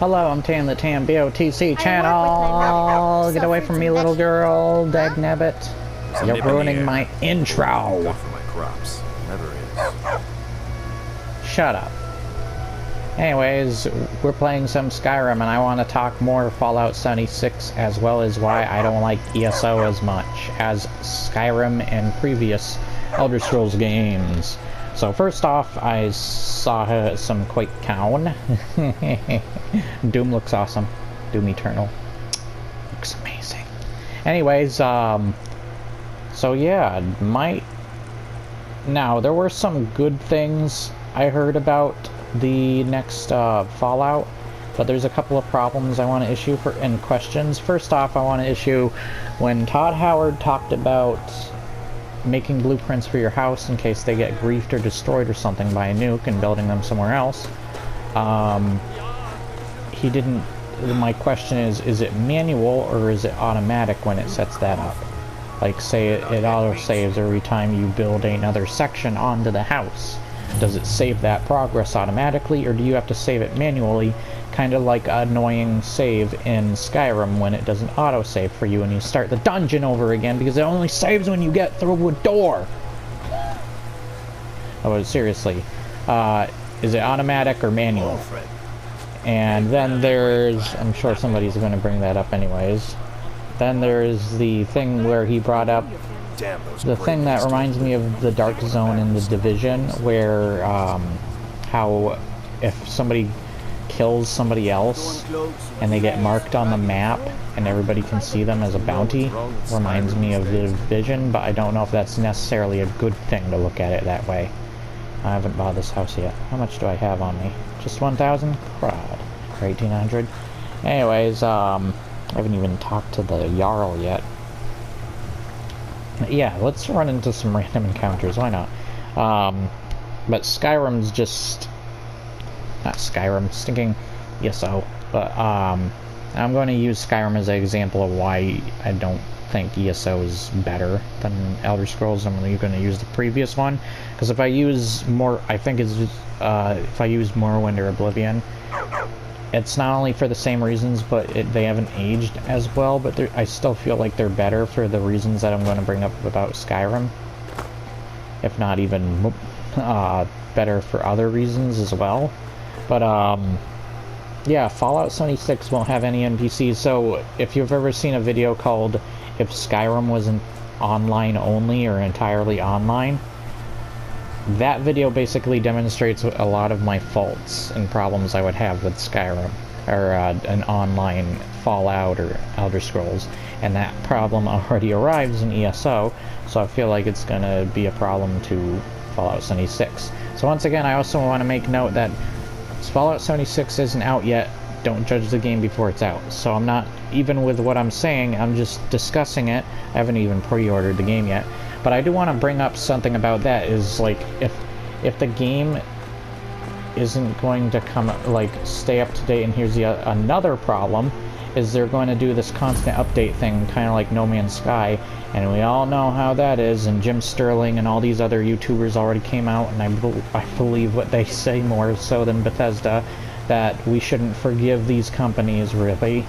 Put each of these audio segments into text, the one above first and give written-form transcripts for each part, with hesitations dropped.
Hello, I'm Tam, the TamBoTC channel. Get away from me, little girl. Dagnabbit. You're ruining my intro. For my crops. Never is. Shut up. Anyways, we're playing some Skyrim, and I want to talk more Fallout 76, as well as why I don't like ESO as much as Skyrim and previous Elder Scrolls games. So first off, I saw some Quakecon. Doom looks awesome. Doom Eternal. Looks amazing. Anyways, so yeah, now, there were some good things I heard about the next Fallout, but there's a couple of problems I want to issue and questions. First off, I want to issue when Todd Howard talked about making blueprints for your house in case they get griefed or destroyed or something by a nuke and building them somewhere else. He didn't. My question is it manual or is it automatic when it sets that up? Like, say it auto saves every time you build another section onto the house. Does it save that progress automatically, or do you have to save it manually, kind of like an annoying save in Skyrim when it doesn't autosave for you and you start the dungeon over again because it only saves when you get through a door? Oh, seriously. Is it automatic or manual? And then there's... I'm sure somebody's going to bring that up anyways. Then there's the thing where he brought up the thing that reminds me of the Dark Zone in the Division, where how if somebody kills somebody else and they get marked on the map and everybody can see them as a bounty, reminds me of the Division, but I don't know if that's necessarily a good thing to look at it that way. I haven't bought this house yet. How much do I have on me? Just 1,000? Crud. Or 1,800? Anyways, I haven't even talked to the Jarl yet. Yeah, let's run into some random encounters, why not? But Skyrim's just... not Skyrim, stinking ESO. But, I'm going to use Skyrim as an example of why I don't think ESO is better than Elder Scrolls. I'm going to use the previous one. Because if I use more... I think it's just, if I use Morrowind or Oblivion, it's not only for the same reasons, but they haven't aged as well, but I still feel like they're better for the reasons that I'm going to bring up about Skyrim. If not even better for other reasons as well. But, yeah, Fallout 76 won't have any NPCs, so if you've ever seen a video called If Skyrim Wasn't Online Only or Entirely Online, that video basically demonstrates a lot of my faults and problems I would have with Skyrim, or an online Fallout or Elder Scrolls, and that problem already arrives in ESO, so I feel like it's going to be a problem to Fallout 76. So once again, I also want to make note that Fallout 76 isn't out yet. Don't judge the game before it's out. So I'm not, even with what I'm saying, I'm just discussing it. I haven't even pre-ordered the game yet. But I do want to bring up something about that, is like, if the game isn't going to come, like, stay up to date, and here's another problem, is they're going to do this constant update thing, kind of like No Man's Sky, and we all know how that is, and Jim Sterling and all these other YouTubers already came out, and I believe what they say more so than Bethesda, that we shouldn't forgive these companies, really,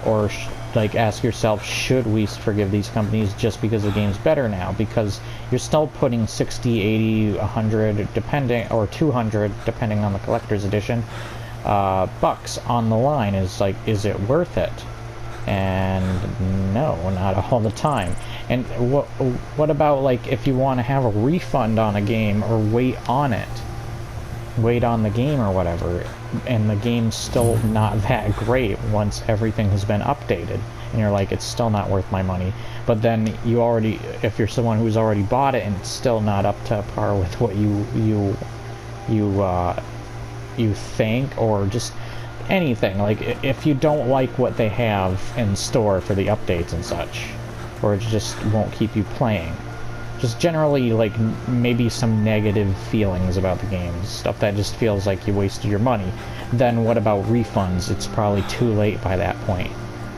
or like, ask yourself, should we forgive these companies just because the game's better now? Because you're still putting 60, 80, 100, depending, or 200, depending on the collector's edition, bucks on the line. Is it worth it? And no, not all the time. And what about, like, if you want to have a refund on a game, or wait on the game or whatever, and the game's still not that great once everything has been updated, and you're like, it's still not worth my money. But then you already, if you're someone who's already bought it and it's still not up to par with what you think, or just anything, like, if you don't like what they have in store for the updates and such, or it just won't keep you playing, just generally, like, maybe some negative feelings about the game, stuff that just feels like you wasted your money, then what about refunds? It's probably too late by that point.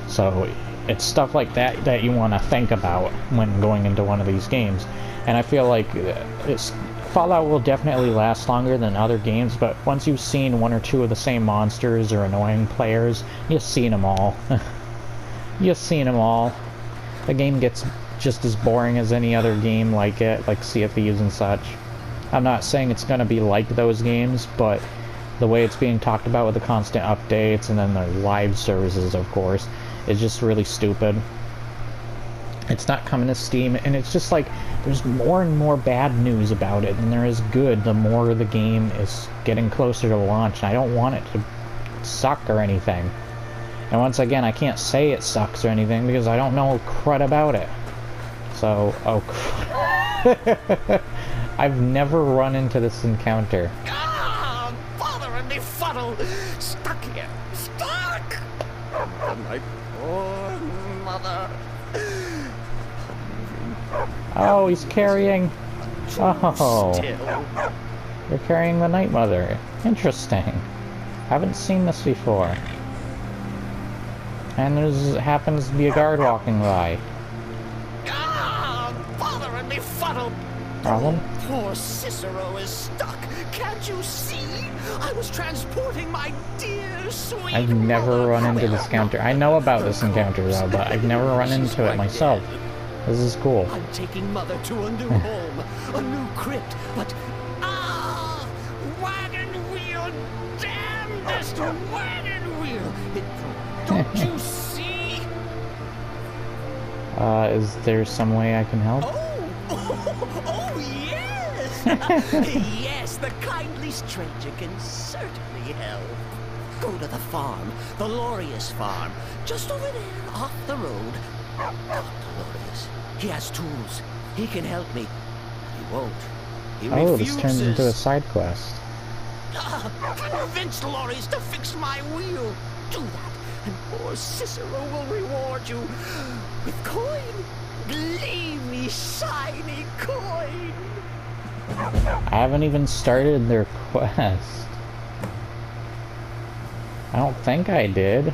So it's stuff like that you want to think about when going into one of these games. And I feel like Fallout will definitely last longer than other games, but once you've seen one or two of the same monsters or annoying players, you've seen them all. You've seen them all. The game gets just as boring as any other game like it, like Sea of Thieves and such. I'm not saying it's going to be like those games, but the way it's being talked about with the constant updates and then the live services, of course, is just really stupid. It's not coming to Steam, and it's just like, there's more and more bad news about it than there is good the more the game is getting closer to launch, and I don't want it to suck or anything. And once again, I can't say it sucks or anything because I don't know crud about it. So, oh crud. I've never run into this encounter. Ah, bother and befuddle! Stuck here! Stuck! My poor mother. Oh, he's carrying... Oh, Still. you're carrying the Night Mother. Interesting. Haven't seen this before. And there's happens to be a guard walking by. Ah, bother and befuddle! Problem? Poor Cicero is stuck. Can't you see? I was transporting my dear, sweet I've never mother. run into this encounter. I know about this encounter though, but I've never run into it myself. This is cool. I'm taking Mother to a new home, a new crypt, but wagon wheel, damnedest wagon wheel! Don't you see? Is there some way I can help? Oh, yes! Yes, the kindly stranger can certainly help. Go to the farm, the Laureus farm, just over there, off the road. Dr. Laureus, he has tools. He can help me. He won't. He Oh, refuses. this turns into a side quest. Convince Laureus to fix my wheel. Do that, and poor Cicero will reward you with coin. Gleamy, shiny coin. I haven't even started their quest. I don't think I did.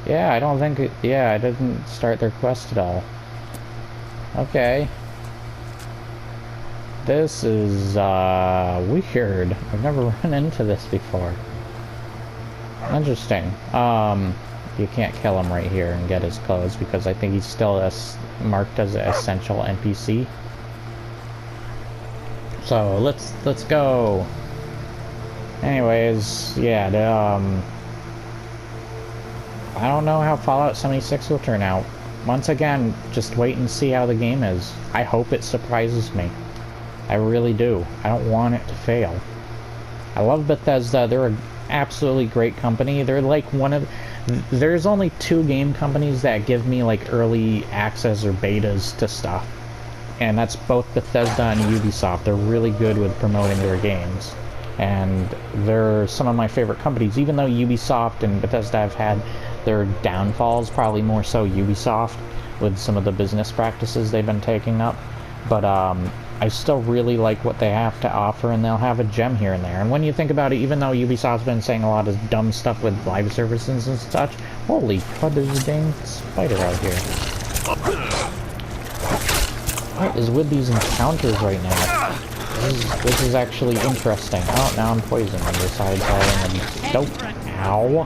Yeah, I don't think it... Yeah, I didn't start their quest at all. Okay. This is, weird. I've never run into this before. Interesting. You can't kill him right here and get his clothes because I think he's still marked as an essential NPC. So, let's go. Anyways, yeah, I don't know how Fallout 76 will turn out. Once again, just wait and see how the game is. I hope it surprises me. I really do. I don't want it to fail. I love Bethesda. They're an absolutely great company. They're like one of... There's only 2 game companies that give me like early access or betas to stuff. And that's both Bethesda and Ubisoft. They're really good with promoting their games. And they're some of my favorite companies, even though Ubisoft and Bethesda have had their downfalls, probably more so Ubisoft, with some of the business practices they've been taking up. But I still really like what they have to offer, and they'll have a gem here and there. And when you think about it, even though Ubisoft's been saying a lot of dumb stuff with live services and such, holy crud, there's a dang spider out here. What is with these encounters right now? This is actually interesting. Oh, now I'm poisoned on the side and dope. Ow.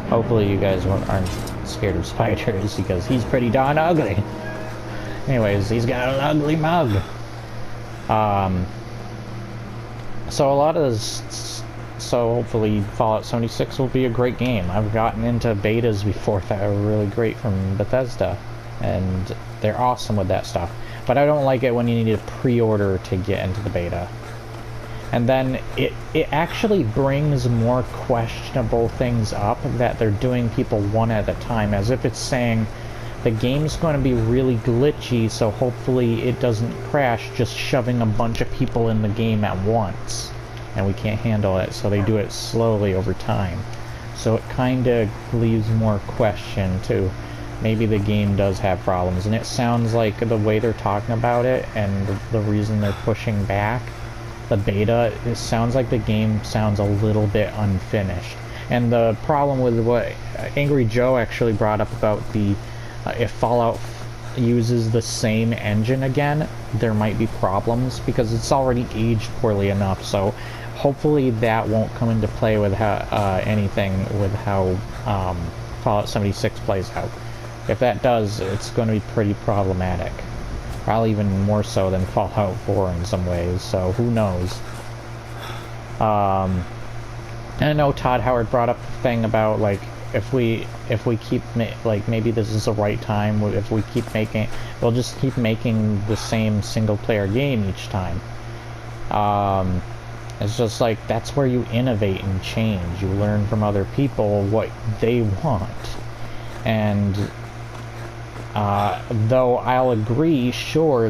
Hopefully you guys aren't scared of spiders, because he's pretty darn ugly. Anyways, he's got an ugly mug. So a lot of this... So hopefully Fallout 76 will be a great game. I've gotten into betas before that are really great from Bethesda, and they're awesome with that stuff. But I don't like it when you need to pre-order to get into the beta. And then it actually brings more questionable things up that they're doing people one at a time, as if it's saying the game's going to be really glitchy, so hopefully it doesn't crash just shoving a bunch of people in the game at once. And we can't handle it, so they do it slowly over time. So it kind of leaves more question too. Maybe the game does have problems, and it sounds like the way they're talking about it and the reason they're pushing back the beta, it sounds like the game sounds a little bit unfinished. And the problem with what Angry Joe actually brought up about the if Fallout uses the same engine again, there might be problems because it's already aged poorly enough. So hopefully that won't come into play with how, anything with how Fallout 76 plays out. If that does, it's going to be pretty problematic. Probably even more so than Fallout 4 in some ways, so who knows. And I know Todd Howard brought up the thing about, like, if we keep, like, maybe this is the right time, if we keep making, we'll just keep making the same single-player game each time. It's just like, that's where you innovate and change. You learn from other people what they want. And though I'll agree, sure,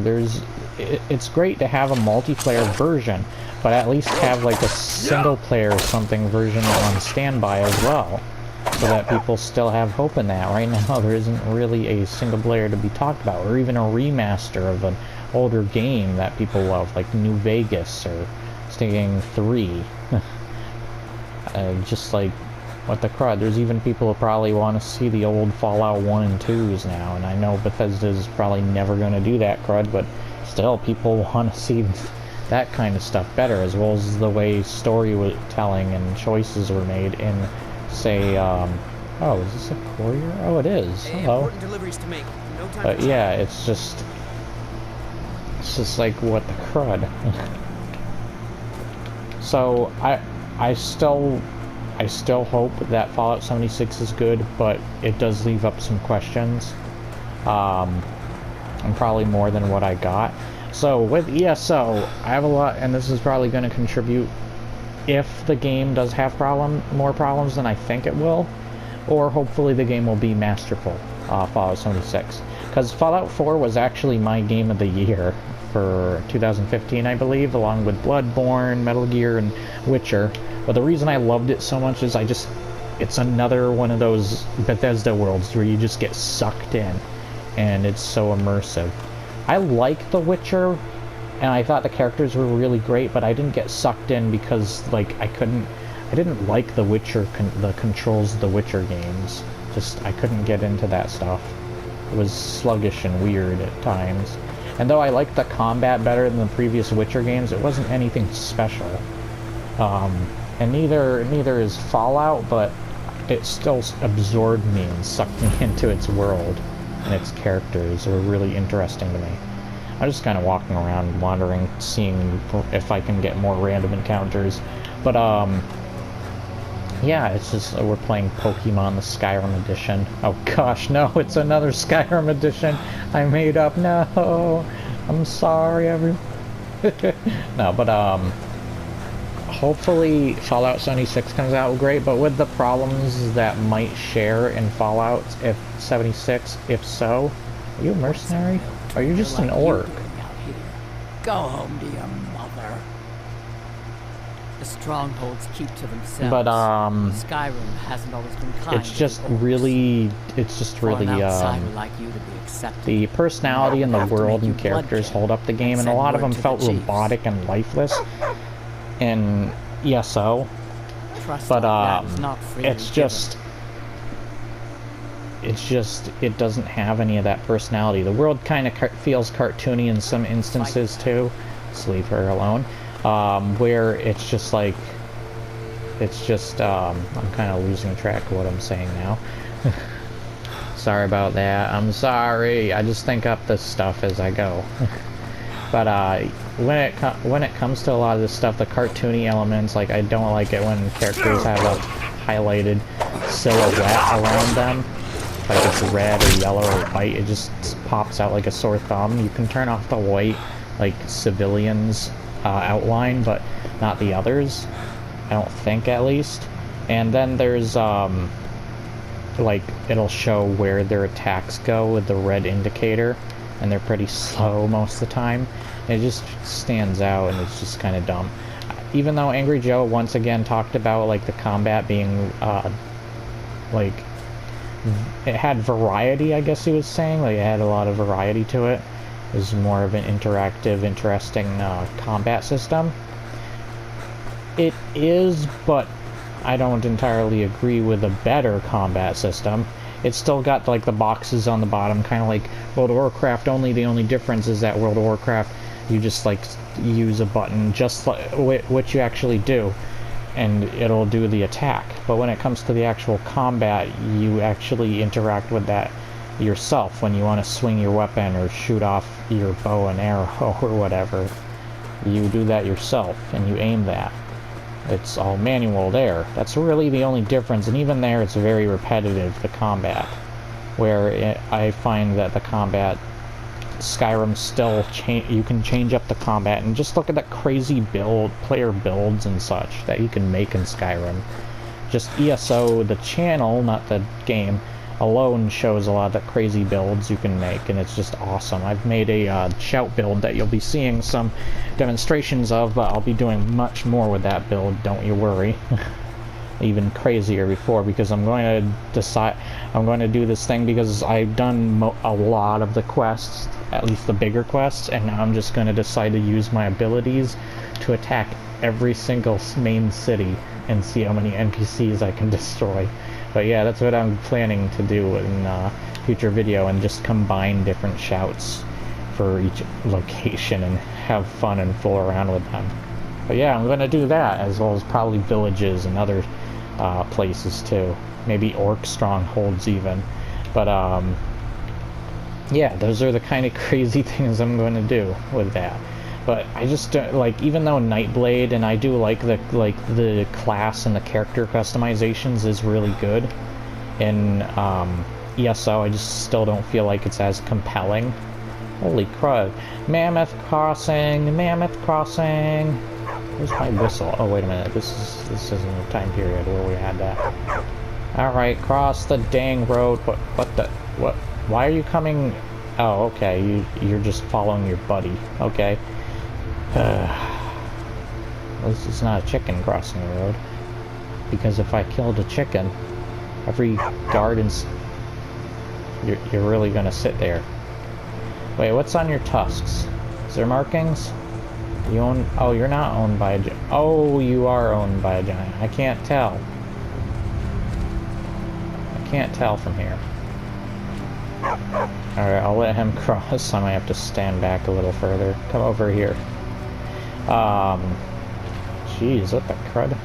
it's great to have a multiplayer version, but at least have like a single player or something version on standby as well, so that people still have hope in that. Right now there isn't really a single player to be talked about, or even a remaster of an older game that people love, like New Vegas or Stinging 3. Just like, what the crud, there's even people who probably want to see the old Fallout 1 and 2s now, and I know Bethesda's probably never going to do that crud, but still, people want to see that kind of stuff better, as well as the way storytelling and choices were made in, say, oh, is this a courier? Oh, it is. Hello. Important deliveries to make. No time But yeah, it's just like, what the crud. So, I still hope that Fallout 76 is good, but it does leave up some questions. And probably more than what I got. So with ESO, I have a lot, and this is probably going to contribute if the game does have more problems than I think it will, or hopefully the game will be masterful, Fallout 76. Because Fallout 4 was actually my game of the year for 2015, I believe, along with Bloodborne, Metal Gear, and Witcher. But the reason I loved it so much is it's another one of those Bethesda worlds where you just get sucked in, and it's so immersive. I like The Witcher, and I thought the characters were really great, but I didn't get sucked in because, like, I didn't like The Witcher, the controls of the Witcher games. I couldn't get into that stuff. It was sluggish and weird at times. And though I liked the combat better than the previous Witcher games, it wasn't anything special. And neither is Fallout, but it still absorbed me and sucked me into its world, and its characters were really interesting to me. I'm just kind of walking around, wandering, seeing if I can get more random encounters. But, yeah, it's just, we're playing Pokemon, the Skyrim edition. Oh gosh, no, it's another Skyrim edition I made up. No, I'm sorry, everyone. No, but, hopefully Fallout 76 comes out great, but with the problems that might share in Fallout 76, if so, are you a mercenary? Or are you just an orc? Go home to your mother. The strongholds keep to themselves. But Skyrim hasn't always been kind. it's just really like you to be accepted. the personality and the world and characters hold up the game, and a lot of them felt robotic and lifeless in ESO. But it doesn't have any of that personality. The world kind of feels cartoony in some instances too. Let's leave her alone. Where it's just like, I'm kind of losing track of what I'm saying now. Sorry about that. I'm sorry. I just think up this stuff as I go. But when it comes to a lot of this stuff, the cartoony elements, like, I don't like it when characters have a highlighted silhouette around them. Like it's red or yellow or white, it just pops out like a sore thumb. You can turn off the white, like, civilians outline, but not the others. I don't think, at least. And then there's, like, it'll show where their attacks go with the red indicator, and they're pretty slow most of the time. It just stands out, and it's just kind of dumb. Even though Angry Joe once again talked about, like, the combat being, like, it had variety, I guess he was saying. Like, it had a lot of variety to it. It was more of an interactive, interesting combat system. It is, but I don't entirely agree with a better combat system. It's still got like the boxes on the bottom, kind of like World of Warcraft, only the only difference is that World of Warcraft, you just like use a button, just like what you actually do, and it'll do the attack. But when it comes to the actual combat, you actually interact with that yourself when you want to swing your weapon or shoot off your bow and arrow or whatever. You do that yourself, and you aim that. It's all manual there. That's really the only difference, and even there it's very repetitive, the combat. Where I find that the combat, Skyrim still, you can change up the combat, and just look at that crazy player builds and such that you can make in Skyrim. Just ESO, the channel, not the game, alone shows a lot of the crazy builds you can make, and it's just awesome. I've made a shout build that you'll be seeing some demonstrations of, but I'll be doing much more with that build, don't you worry. Even crazier before, because I'm going to do this thing because I've done a lot of the quests, at least the bigger quests, and now I'm just going to decide to use my abilities to attack every single main city and see how many NPCs I can destroy. But yeah, that's what I'm planning to do in future video, and just combine different shouts for each location and have fun and fool around with them. But yeah, I'm going to do that, as well as probably villages and other places too. Maybe orc strongholds even. But yeah, those are the kind of crazy things I'm going to do with that. But I just like, even though Nightblade, and I do like the class and the character customizations is really good in ESO, I just still don't feel like it's as compelling. Holy crud! Mammoth Crossing, Mammoth Crossing. Where's my whistle? Oh wait a minute, this isn't the time period where we had that. All right, cross the dang road. What? Why are you coming? Oh, okay. You're just following your buddy. Okay. This is not a chicken crossing the road, because if I killed a chicken, every guard you're really gonna sit there. Wait, what's on your tusks? Is there markings? You own? Oh, you're not owned by a giant. Oh, you are owned by a giant. I can't tell. I can't tell from here. Alright, I'll let him cross. I might have to stand back a little further. Come over here. Jeez, what the crud?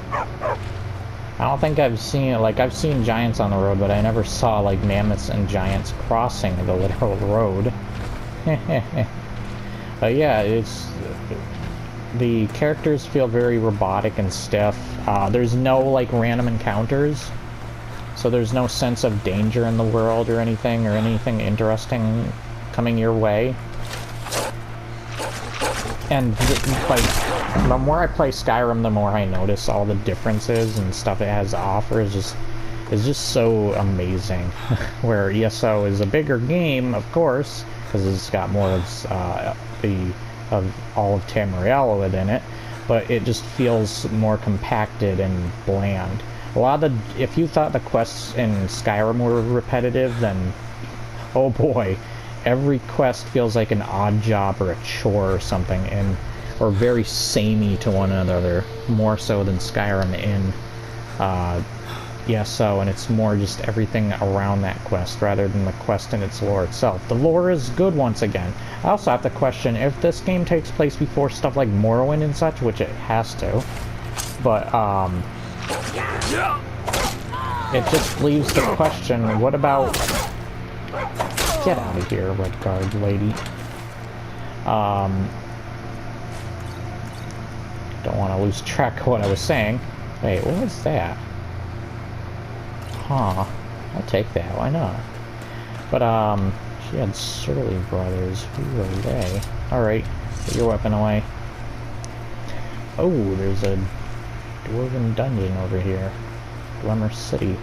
I don't think I've seen, like, I've seen giants on the road, but I never saw, like, mammoths and giants crossing the literal road. But yeah, the characters feel very robotic and stiff. There's no, like, random encounters, so there's no sense of danger in the world or anything interesting coming your way. And like, the more I play Skyrim, the more I notice all the differences and stuff it has to offer is just so amazing. Where ESO is a bigger game, of course, because it's got more of all of Tamriel within it, but it just feels more compacted and bland. A lot of if you thought the quests in Skyrim were repetitive, then oh boy. Every quest feels like an odd job or a chore or something, or very samey to one another, more so than Skyrim in ESO, and it's more just everything around that quest rather than the quest in its lore itself. The lore is good once again. I also have to question if this game takes place before stuff like Morrowind and such, which it has to, but it just leaves the question, what about... Get out of here, red guard lady. Don't want to lose track of what I was saying. Wait, what was that? Huh. I'll take that, why not? But, she had surly brothers. Who are they? Alright, put your weapon away. Oh, there's a dwarven dungeon over here. Dwemer City.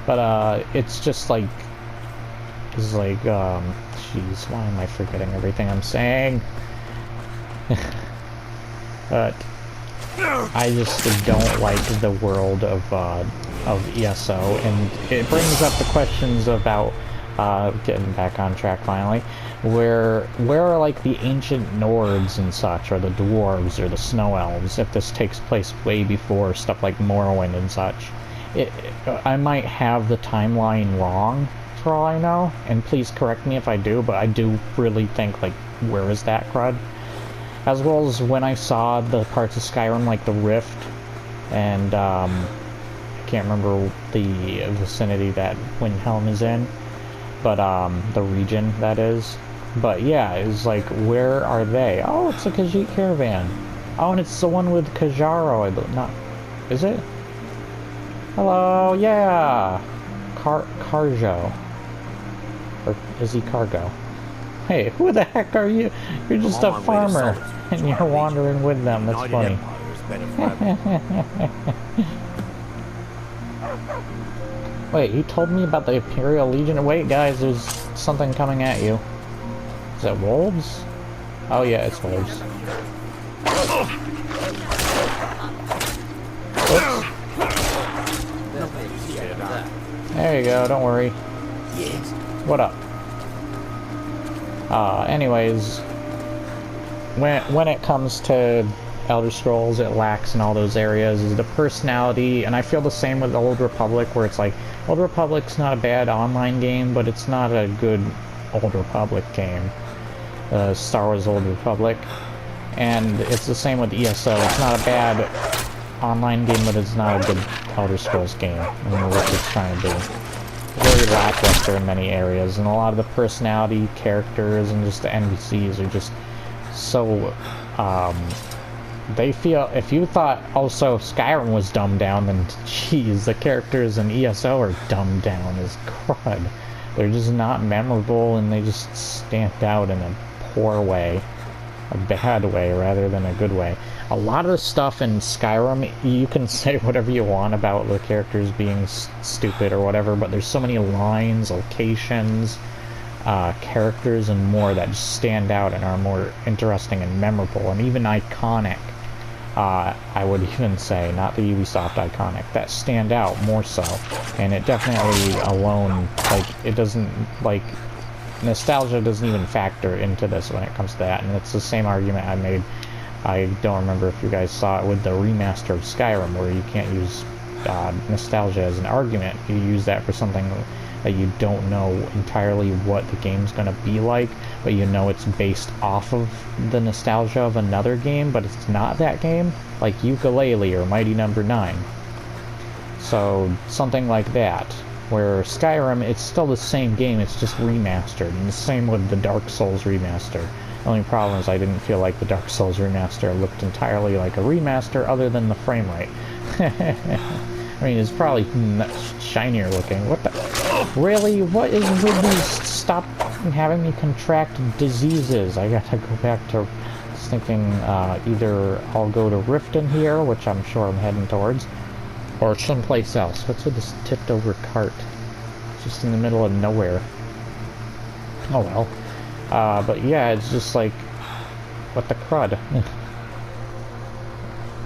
But, it's just like... It's like, jeez, why am I forgetting everything I'm saying? But I just don't like the world of ESO, and it brings up the questions about Getting back on track finally. Where are like the ancient Nords and such, or the dwarves, or the snow elves, if this takes place way before stuff like Morrowind and such? I might have the timeline wrong, for all I know, and please correct me if I do, but I do really think, like, where is that crud? As well as when I saw the parts of Skyrim, like the Rift, and, I can't remember the vicinity that Windhelm is in, but, the region, that is. But, yeah, it's like, where are they? Oh, it's a Khajiit caravan. Oh, and it's the one with Kajaro, I believe. Not... Is it? Hello, yeah! Carjo. Or is he Cargo? Hey, who the heck are you? You're just a farmer, and you're wandering with them. That's funny. Wait, you told me about the Imperial Legion? Wait, guys, there's something coming at you. Is that wolves? Oh yeah, it's wolves. Oops. There you go, don't worry. What up? Anyways, when it comes to Elder Scrolls, it lacks in all those areas is the personality, and I feel the same with Old Republic, where it's like, Old Republic's not a bad online game, but it's not a good Old Republic game. Star Wars Old Republic. And it's the same with ESO. It's not a bad online game, but it's not a good Elder Scrolls game. I don't know what it's trying to do. Very lackluster in many areas, and a lot of the personality characters and just the NPCs are just so, they feel, if you thought also Skyrim was dumbed down, then geez, the characters in ESO are dumbed down as crud. They're just not memorable, and they just stand out in a poor way. A bad way rather than a good way. A lot of the stuff in Skyrim, you can say whatever you want about the characters being stupid or whatever, but there's so many lines, locations, characters, and more that just stand out and are more interesting and memorable, and even iconic. I would even say, not the Ubisoft iconic, that stand out more so. And it definitely alone, like, it doesn't, like, nostalgia doesn't even factor into this when it comes to that, and it's the same argument I made. I don't remember if you guys saw it with the remaster of Skyrim, where you can't use nostalgia as an argument. You use that for something that you don't know entirely what the game's going to be like, but you know it's based off of the nostalgia of another game, but it's not that game, like Yooka-Laylee or Mighty Number 9. So, something like that. Where Skyrim, it's still the same game, it's just remastered, and the same with the Dark Souls remaster. The only problem is I didn't feel like the Dark Souls remaster looked entirely like a remaster, other than the frame rate. I mean, it's probably shinier looking. What the... Really? What is with these... Stop having me contract diseases. I gotta go back to thinking, either I'll go to Riften here, which I'm sure I'm heading towards, or someplace else. What's with this tipped over cart? It's just in the middle of nowhere. Oh well. But yeah, it's just like, what the crud?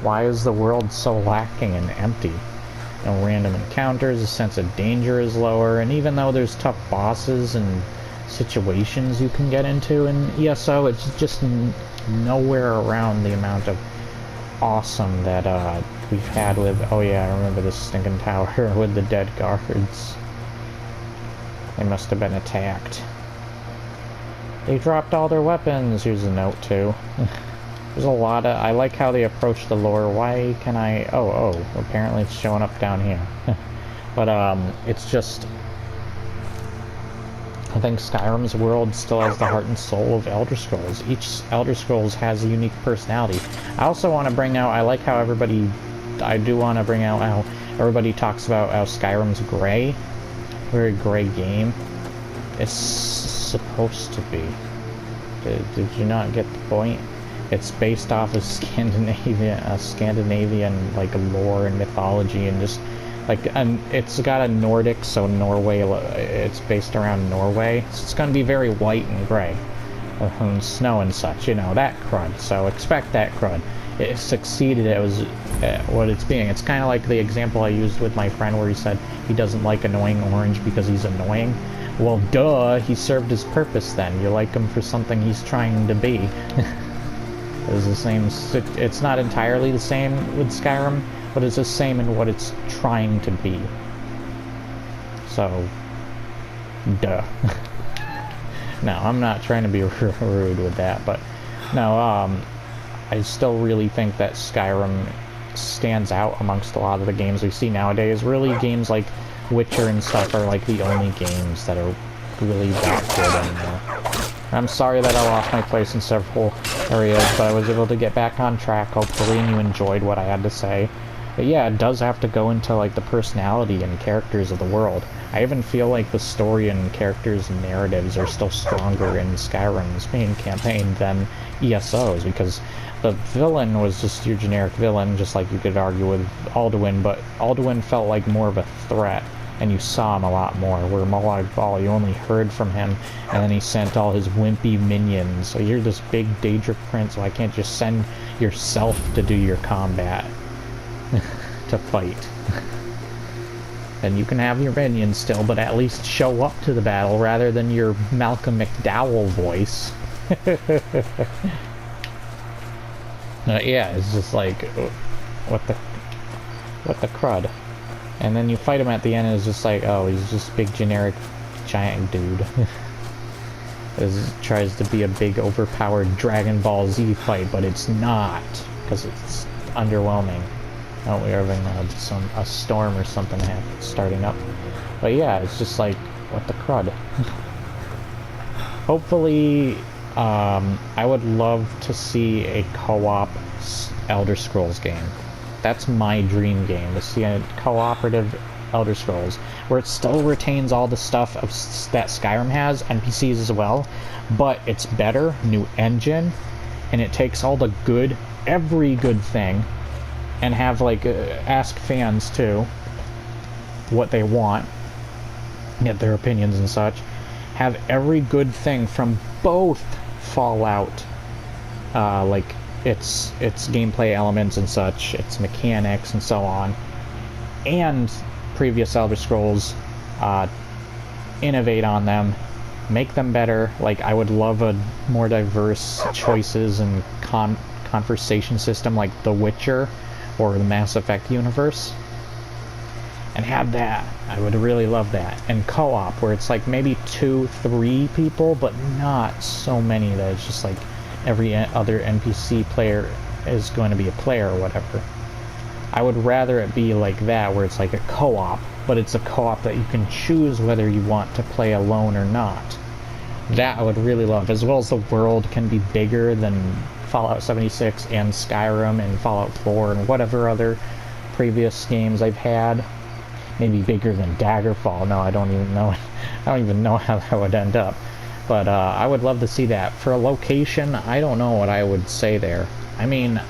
Why is the world so lacking and empty? No random encounters, a sense of danger is lower, and even though there's tough bosses and situations you can get into in ESO, it's just nowhere around the amount of awesome that we've had with, oh yeah, I remember the stinking tower with the dead guards. They must have been attacked. They dropped all their weapons. Here's a note too. There's a lot of, I like how they approach the lore. Why can I, oh, apparently it's showing up down here. But it's just, I think Skyrim's world still has the heart and soul of Elder Scrolls. Each Elder Scrolls has a unique personality. I also want to bring out, I like how everybody, I do want to bring out how everybody talks about how Skyrim's gray. Very gray game. It's supposed to be. Did you not get the point? It's based off of Scandinavian like lore and mythology, and just like, it's got a Nordic, so Norway, it's based around Norway, so it's going to be very white and gray, and snow and such, you know, that crud. So expect that crud. It succeeded. It was what it's being. It's kind of like the example I used with my friend where he said he doesn't like annoying orange because he's annoying. Well, duh, he served his purpose then. You like him for something he's trying to be. It's the same, it's not entirely the same with Skyrim, but it's the same in what it's trying to be. So, duh. No, I'm not trying to be rude with that, but no, I still really think that Skyrim stands out amongst a lot of the games we see nowadays. Really, games like Witcher and stuff are like the only games that are really that good anymore. I'm sorry that I lost my place in several areas, but I was able to get back on track, hopefully, and you enjoyed what I had to say. But yeah, it does have to go into like the personality and characters of the world. I even feel like the story and characters and narratives are still stronger in Skyrim's main campaign than ESO's, because the villain was just your generic villain, just like you could argue with Alduin, but Alduin felt like more of a threat, and you saw him a lot more, where Molag Bal, you only heard from him, and then he sent all his wimpy minions. So you're this big Daedric prince, why can't you send yourself to do your combat? To fight. And you can have your minions still, but at least show up to the battle rather than your Malcolm McDowell voice. Yeah, it's just like, what the crud? And then you fight him at the end, and it's just like, oh, he's just big generic giant dude. It tries to be a big overpowered Dragon Ball Z fight, but it's not, because it's underwhelming. Oh, we're having a storm or something starting up. But yeah, it's just like, what the crud? Hopefully, I would love to see a co-op Elder Scrolls game. That's my dream game, to see a cooperative Elder Scrolls, where it still retains all the stuff that Skyrim has, NPCs as well, but it's better, new engine, and it takes all the good, every good thing, and have like ask fans too what they want, get their opinions and such, have every good thing from both Fallout, like its gameplay elements and such, its mechanics and so on, and previous Elder Scrolls, innovate on them, make them better. Like, I would love a more diverse choices and conversation system like The Witcher or the Mass Effect universe, and have that. I would really love that. And co-op, where it's like maybe 2-3 people, but not so many that it's just like every other NPC player is going to be a player or whatever. I would rather it be like that, where it's like a co-op, but it's a co-op that you can choose whether you want to play alone or not. That I would really love, as well as the world can be bigger than Fallout 76 and Skyrim and Fallout 4 and whatever other previous games I've had. Maybe bigger than Daggerfall. No, I don't even know. I don't even know how that would end up. But I would love to see that. For a location, I don't know what I would say there. I mean,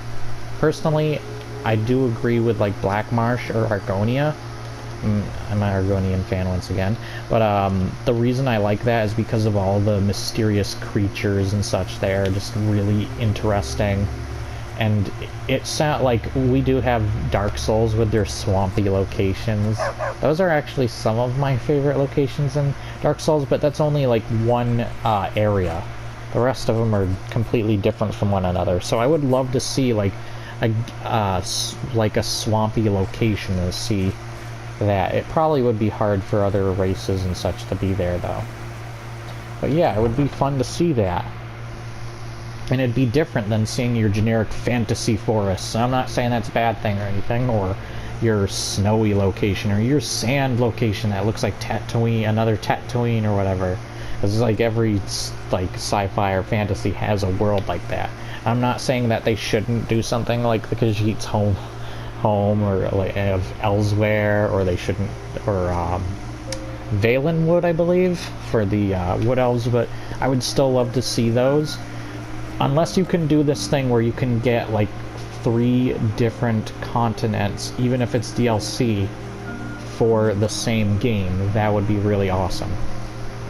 personally, I do agree with like Black Marsh or Argonia. I'm an Argonian fan once again. But the reason I like that is because of all the mysterious creatures and such there. Just really interesting. And it's not like we do have Dark Souls with their swampy locations. Those are actually some of my favorite locations in Dark Souls, but that's only like one area. The rest of them are completely different from one another. So I would love to see like a swampy location to see that. It probably would be hard for other races and such to be there though. But yeah, it would be fun to see that. And it'd be different than seeing your generic fantasy forests. I'm not saying that's a bad thing or anything, or your snowy location, or your sand location that looks like Tatooine, another Tatooine or whatever. It's like every like sci-fi or fantasy has a world like that. I'm not saying that they shouldn't do something like the Khajiit's home, or like of Elsewhere, or they shouldn't, or Valenwood, I believe, for the Wood Elves, but I would still love to see those. Unless you can do this thing where you can get like 3 different continents, even if it's DLC, for the same game, that would be really awesome.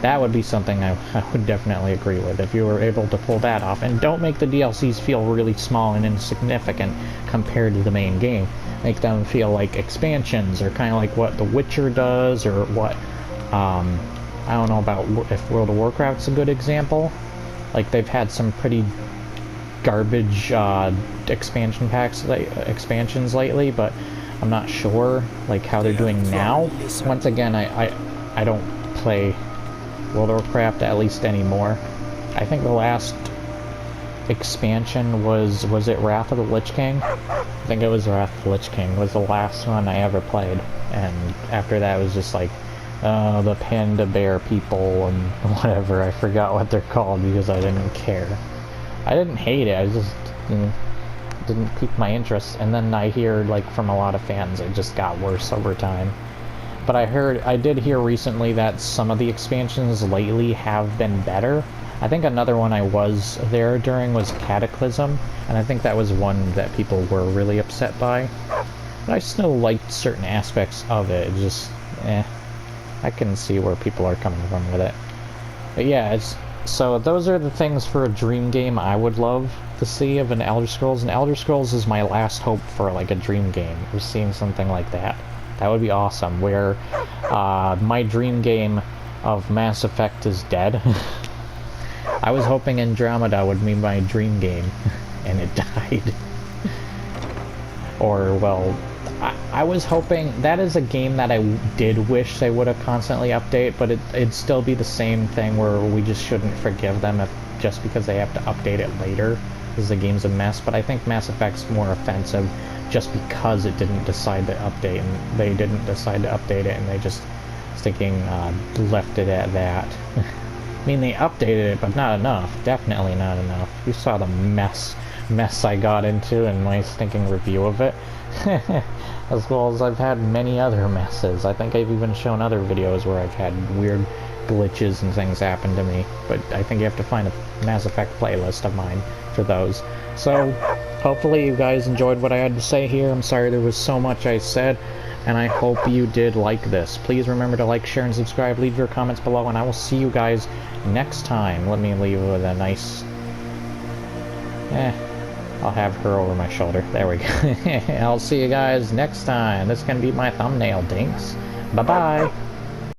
That would be something I would definitely agree with, if you were able to pull that off. And don't make the DLCs feel really small and insignificant compared to the main game. Make them feel like expansions, or kind of like what The Witcher does, or what I don't know about if World of Warcraft's a good example. Like, they've had some pretty garbage expansions lately, but I'm not sure like how they're doing now. Once again, I don't play World of Warcraft at least anymore. I think the last expansion was it Wrath of the Lich King? I think it was Wrath of the Lich King was the last one I ever played, and after that it was just like the panda bear people and whatever. I forgot what they're called because I didn't care. I didn't hate it, I just didn't pique my interest, and then I hear like from a lot of fans it just got worse over time. But I did hear recently that some of the expansions lately have been better. I think another one I was there during was Cataclysm, and I think that was one that people were really upset by. But I still liked certain aspects of it. It just, I can see where people are coming from with it. But yeah, so those are the things for a dream game I would love to see of an Elder Scrolls. And Elder Scrolls is my last hope for like a dream game. We're seeing something like that. That would be awesome, where my dream game of Mass Effect is dead. I was hoping Andromeda would be my dream game, and it died. Or, well, I was hoping... That is a game that I did wish they would have constantly update, but it'd still be the same thing where we just shouldn't forgive them just because they have to update it later, because the game's a mess. But I think Mass Effect's more offensive just because it didn't decide to update, and they didn't decide to update it, and they just left it at that. I mean, they updated it, but not enough. Definitely not enough. You saw the mess I got into in my stinking review of it. As well as I've had many other messes. I think I've even shown other videos where I've had weird glitches and things happen to me. But I think you have to find a Mass Effect playlist of mine for those. So, hopefully you guys enjoyed what I had to say here. I'm sorry there was so much I said, and I hope you did like this. Please remember to like, share, and subscribe. Leave your comments below, and I will see you guys next time. Let me leave with a nice... I'll have her over my shoulder. There we go. I'll see you guys next time. This is going to be my thumbnail, dinks. Bye-bye.